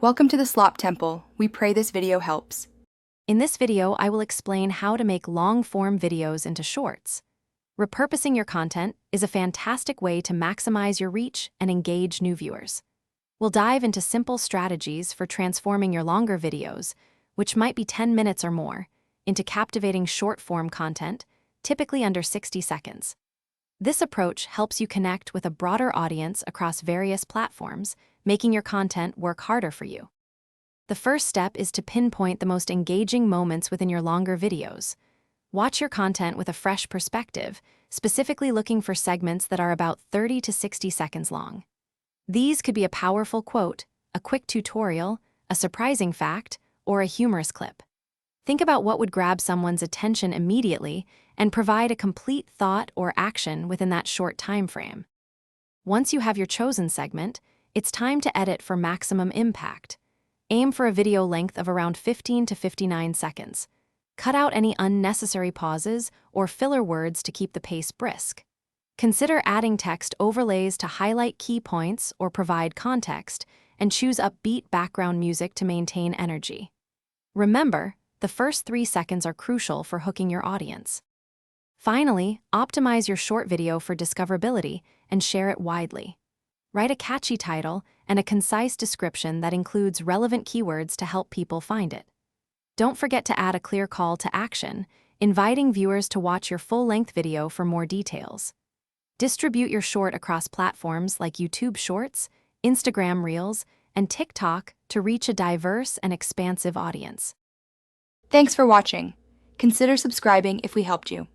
Welcome to the Slop Temple. We pray this video helps. In this video, I will explain how to make long-form videos into shorts. Repurposing your content is a fantastic way to maximize your reach and engage new viewers. We'll dive into simple strategies for transforming your longer videos, which might be 10 minutes or more, into captivating short-form content, typically under 60 seconds. This approach helps you connect with a broader audience across various platforms, making your content work harder for you. The first step is to pinpoint the most engaging moments within your longer videos. Watch your content with a fresh perspective, specifically looking for segments that are about 30 to 60 seconds long. These could be a powerful quote, a quick tutorial, a surprising fact, or a humorous clip. Think about what would grab someone's attention immediately and provide a complete thought or action within that short time frame. Once you have your chosen segment, it's time to edit for maximum impact. Aim for a video length of around 15 to 59 seconds. Cut out any unnecessary pauses or filler words to keep the pace brisk. Consider adding text overlays to highlight key points or provide context, and choose upbeat background music to maintain energy. Remember, the first 3 seconds are crucial for hooking your audience. Finally, optimize your short video for discoverability and share it widely. Write a catchy title and a concise description that includes relevant keywords to help people find it. Don't forget to add a clear call to action, inviting viewers to watch your full-length video for more details. Distribute your short across platforms like YouTube Shorts, Instagram Reels, and TikTok to reach a diverse and expansive audience. Thanks for watching. Consider subscribing if we helped you.